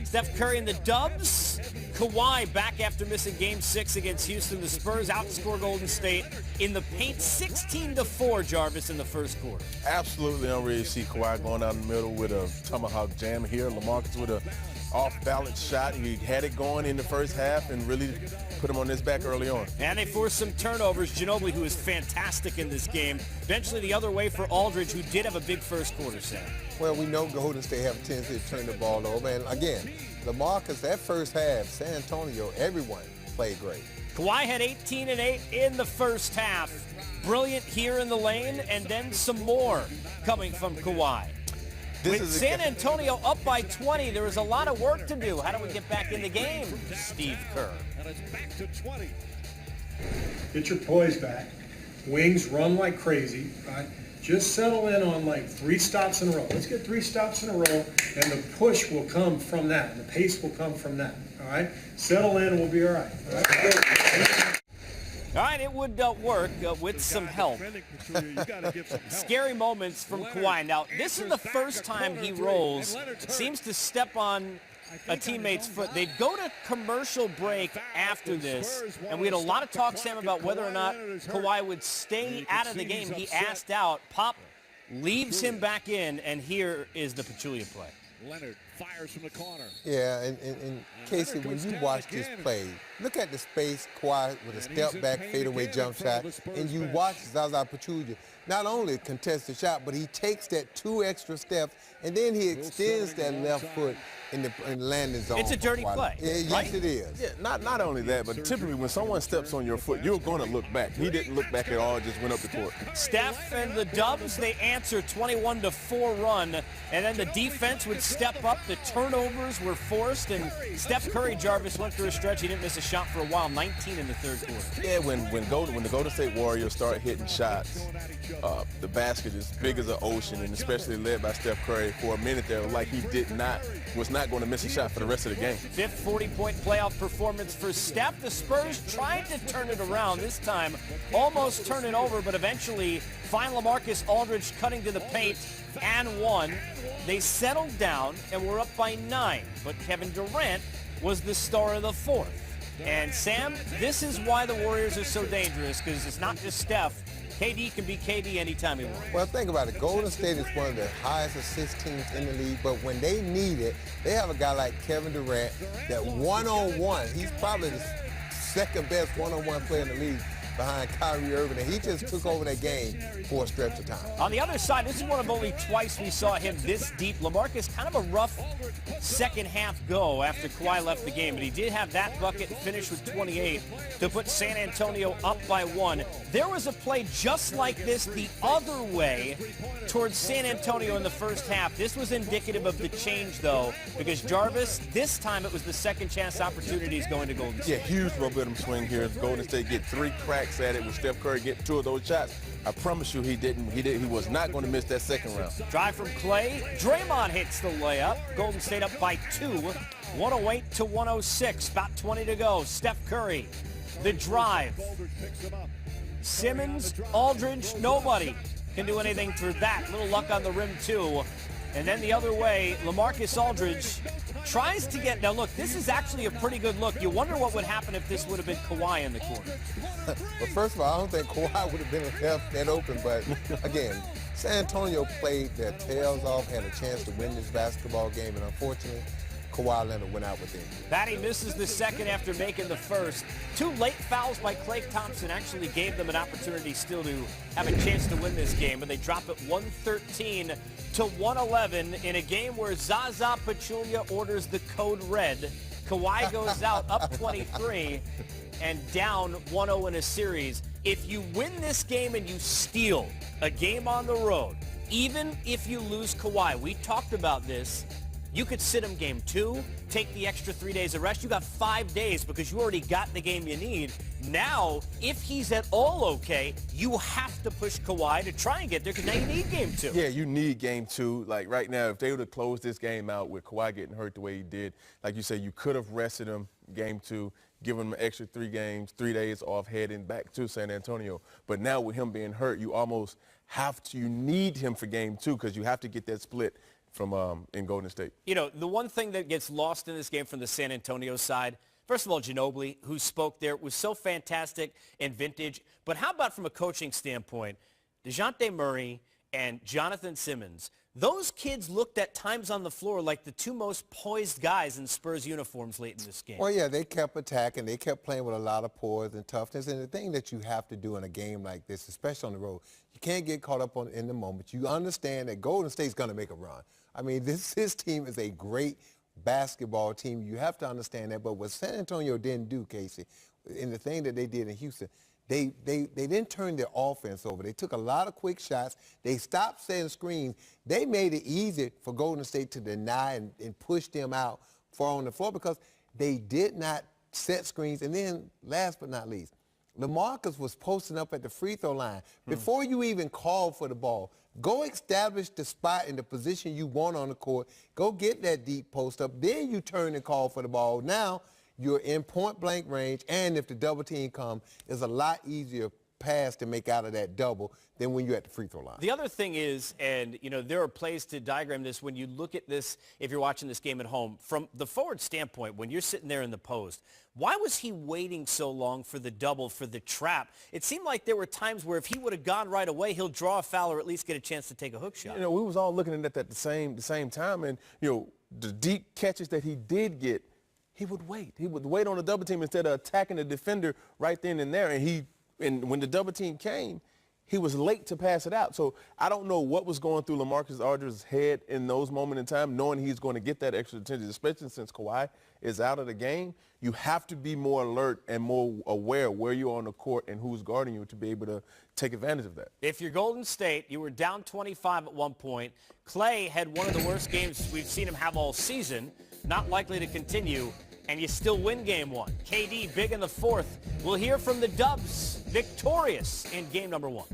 Steph Curry and the Dubs. Kawhi back after missing Game 6 against Houston. The Spurs outscore Golden State in the paint 16-4, Jarvis, in the first quarter. Absolutely unreal to see Kawhi going down the middle with a tomahawk jam here. LaMarcus with a off-balance shot. He had it going in the first half and really put him on his back early on. And they forced some turnovers. Ginobili, who is fantastic in this game. Eventually the other way for Aldridge, who did have a big first quarter, Sam. Well, we know Golden State have a tendency to turn the ball over. And again, LaMarcus, that first half, San Antonio, everyone played great. Kawhi had 18 and 8 in the first half. Brilliant here in the lane, and then some more coming from Kawhi. With San Antonio up by 20, there is a lot of work to do. How do we get back in the game, Steve Kerr? And it's back to 20. Get your poise back. Wings run like crazy, right? Just settle in on like 3 stops in a row. Let's get 3 stops in a row, and the push will come from that, and the pace will come from that, all right? Settle in, and we'll be all right. All right? All right, it would work with some help. Scary moments from Kawhi. Now, this is the first time he rolls. Seems to step on a teammate's foot. They'd go to commercial break after this, and we had a lot of talk, Sam, about whether or not Kawhi would stay out of the game. He asked out. Pop leaves him back in, and here is the Pachulia play. Leonard fires from the corner. Yeah, and Casey, when you watch this play, look at the space, Kawhi with a step-back fadeaway jump shot, and you watch Zaza Pachulia not only contest the shot, but he takes that 2 extra steps, and then he extends that left foot in the landing zone. It's a dirty play. Yes, right? It is. Yeah, not only that, but typically when someone steps on your foot, you're going to look back. He didn't look back at all, just went up the court. Steph and the Dubs, they answer 21-4 run, and then the defense would step up. The turnovers were forced, and Steph Curry, Jarvis, went through a stretch. He didn't miss a shot for a while, 19 in the third quarter. Yeah, when the Golden State Warriors start hitting shots, the basket is big as an ocean, and especially led by Steph Curry for a minute there, like he was not going to miss a shot for the rest of the game. Fifth 40-point playoff performance for Steph. The Spurs tried to turn it around this time, almost turn it over, but eventually find LaMarcus Aldridge cutting to the paint and won. They settled down and were up by 9, but Kevin Durant was the star of the fourth. And Sam, this is why the Warriors are so dangerous, because it's not just Steph. KD can be KD anytime he wants. Well, think about it. Golden State is one of the highest assist teams in the league, but when they need it, they have a guy like Kevin Durant that one-on-one, he's probably the second best one-on-one player in the league behind Kyrie Irving, and he just took over that game for a stretch of time. On the other side, this is one of only twice we saw him this deep. LaMarcus, kind of a rough second half go after Kawhi left the game, but he did have that bucket and finish with 28 to put San Antonio up by 1. There was a play just like this the other way towards San Antonio in the first half. This was indicative of the change, though, because Jarvis, this time it was the second chance opportunities going to Golden State. Yeah, huge momentum swing here. Golden State get 3 cracks at it with Steph Curry getting 2 of those shots. I promise you he was not going to miss that second round. Drive from Clay. Draymond hits the layup. Golden State up by 2, 108-106. About 20 to go. Steph Curry, the drive. Simmons, Aldridge, nobody can do anything through that. Little luck on the rim, too. And then the other way, LaMarcus Aldridge tries to get... Now, look, this is actually a pretty good look. You wonder what would happen if this would have been Kawhi in the corner. Well, first of all, I don't think Kawhi would have been left that open. But, again, San Antonio played their tails off, had a chance to win this basketball game. And, unfortunately, Kawhi Leonard went out with injury. Patty misses the second after making the first. 2 late fouls by Klay Thompson actually gave them an opportunity still to have a chance to win this game, but they drop it 113-111 in a game where Zaza Pachulia orders the code red. Kawhi goes out up 23 and down 1-0 in a series. If you win this game and you steal a game on the road, even if you lose Kawhi, we talked about this, you could sit him game 2, take the extra 3 days of rest. You got 5 days because you already got the game you need. Now, if he's at all okay, you have to push Kawhi to try and get there because now you need game 2. Yeah, you need game 2. Like right now, if they would have closed this game out with Kawhi getting hurt the way he did, like you said, you could have rested him game 2, given him an extra 3 days off heading back to San Antonio. But now with him being hurt, you almost you need him for game 2 because you have to get that split in Golden State. You know, the one thing that gets lost in this game from the San Antonio side, first of all, Ginobili, who spoke there, was so fantastic and vintage. But how about from a coaching standpoint, DeJounte Murray and Jonathan Simmons? Those kids looked at times on the floor like the two most poised guys in Spurs uniforms late in this game. Well, yeah, they kept attacking. They kept playing with a lot of poise and toughness. And the thing that you have to do in a game like this, especially on the road, you can't get caught up in the moment. You understand that Golden State's going to make a run. I mean, this team is a great basketball team. You have to understand that. But what San Antonio didn't do, Casey, and the thing that they did in Houston, they didn't turn their offense over. They took a lot of quick shots. They stopped setting screens. They made it easy for Golden State to deny and push them out on the floor because they did not set screens. And then, last but not least, LaMarcus was posting up at the free throw line. Before you even call for the ball, go establish the spot and the position you want on the court. Go get that deep post up. Then you turn and call for the ball. Now, you're in point-blank range, and if the double team comes, it's a lot easier pass to make out of that double than when you're at the free throw line. The other thing is, and, you know, there are plays to diagram this when you look at this, if you're watching this game at home, from the forward standpoint, when you're sitting there in the post, why was he waiting so long for the double, for the trap? It seemed like there were times where if he would have gone right away, he'll draw a foul or at least get a chance to take a hook shot. You know, we was all looking at that at the same time, and, you know, the deep catches that he did get, he would wait. He would wait on the double team instead of attacking the defender right then and there. And when the double team came, he was late to pass it out. So I don't know what was going through LaMarcus Aldridge's head in those moments in time, knowing he's going to get that extra attention, especially since Kawhi is out of the game. You have to be more alert and more aware where you're on the court and who's guarding you to be able to take advantage of that. If you're Golden State, you were down 25 at one point. Klay had one of the worst games we've seen him have all season, not likely to continue, and you still win game one. KD big in the fourth. We'll hear from the Dubs, victorious in game number one.